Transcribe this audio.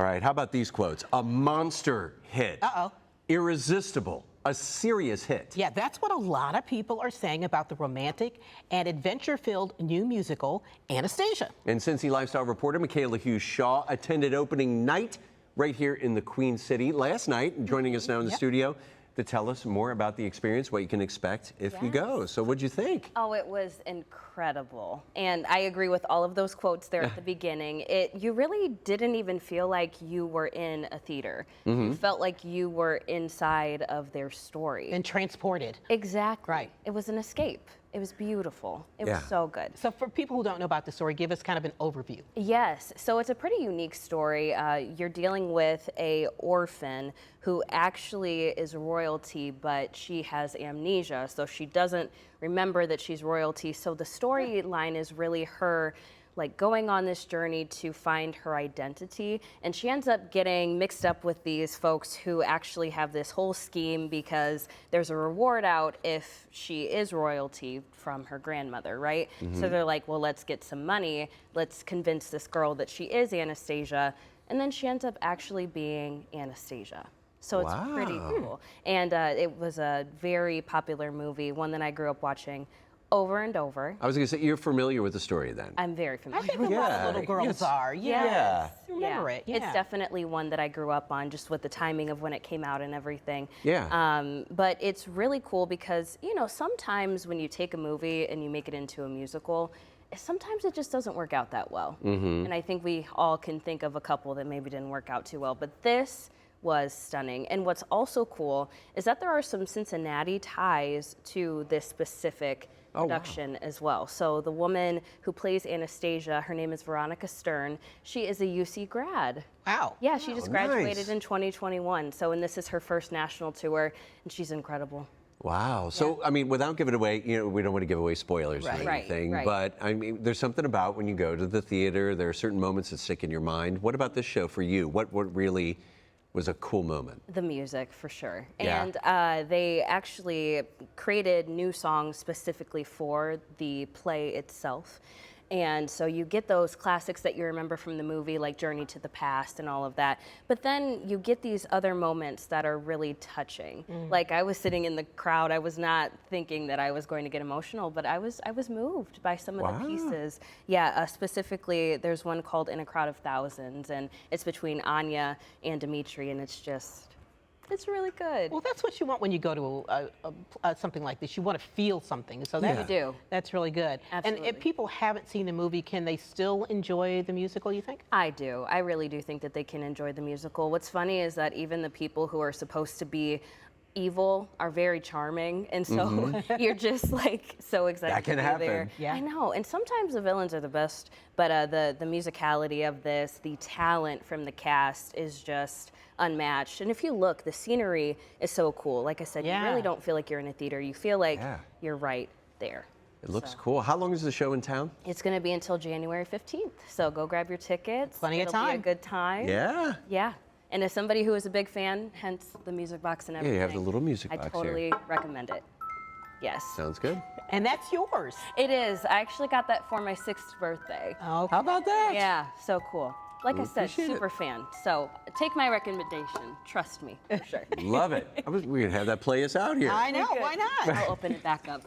All right, how about these quotes? A monster hit. Uh-oh. Irresistible. A serious hit. Yeah, that's what a lot of people are saying about the romantic and adventure-filled new musical, Anastasia. And Cincy lifestyle reporter Mikhayla Hughes-Shaw attended opening night right here in the Queen City last night, joining us now in the studio to tell us more about the experience, what you can expect if you go. So what'd you think? Oh, it was incredible. And I agree with all of those quotes there at the beginning. You really didn't even feel like you were in a theater. You felt like you were inside of their story. And transported. Exactly. Right. It was an escape. It was beautiful. It was so good. So for people who don't know about the story, give us kind of an overview. Yes, so it's a pretty unique story. You're dealing with a orphan who actually is royalty, but she has amnesia, so she doesn't remember that she's royalty. So the storyline is really her like going on this journey to find her identity, and she ends up getting mixed up with these folks who actually have this whole scheme because there's a reward out if she is royalty from her grandmother, right? So they're like, well, let's get some money, let's convince this girl that she is Anastasia, and then she ends up actually being Anastasia. So it's pretty cool. And it was a very popular movie, one that I grew up watching over and over. I was going to say, you're familiar with the story then. I'm very familiar. I think a lot of little girls are. Remember it. It's definitely one that I grew up on, just with the timing of when it came out and everything. Yeah. But it's really cool because, you know, sometimes when you take a movie and you make it into a musical, sometimes it just doesn't work out that well. And I think we all can think of a couple that maybe didn't work out too well. But this was stunning. And what's also cool is that there are some Cincinnati ties to this specific production as well. So the woman who plays Anastasia, her name is Veronica Stern. She is a UC grad. Wow. Yeah, she just graduated in 2021. So, and this is her first national tour, and she's incredible. Wow. So, I mean, without giving away, you know, we don't want to give away spoilers or anything, but I mean, there's something about when you go to the theater, there are certain moments that stick in your mind. What about this show for you? What really was a cool moment? The music, for sure. Yeah. And they actually created new songs specifically for the play itself. And so you get those classics that you remember from the movie, like Journey to the Past and all of that. But then you get these other moments that are really touching. Like I was sitting in the crowd, I was not thinking that I was going to get emotional, but I was moved by some of the pieces. Yeah, specifically there's one called In a Crowd of Thousands, and it's between Anya and Dimitri, and it's really good. Well, that's what you want when you go to something like this. You want to feel something. So You do. That's really good. Absolutely. And if people haven't seen the movie, can they still enjoy the musical, you think? I do. I really do think that they can enjoy the musical. What's funny is that even the people who are supposed to be evil are very charming, and so you're just like so excited That can to be happen. there. Yeah. I know, and sometimes the villains are the best, but the musicality of this, the talent from the cast is just unmatched. And if you look, the scenery is so cool. Like I said, you really don't feel like you're in a theater. You feel like you're right there. It looks cool. How long is the show in town? It's going to be until January 15th, so go grab your tickets. Plenty of It'll time. be a good time. Yeah. Yeah. And as somebody who is a big fan, hence the music box and everything. Yeah, you have the little music box I totally here. recommend it. Yes. Sounds good. And that's yours. It is. I actually got that for my 6th birthday. Oh, How about that? Yeah, so cool. Like I said, appreciate it. super fan. So take my recommendation. Trust me, for sure. Love it. We're going to have that play us out here. I know. Why not? I'll open it back up.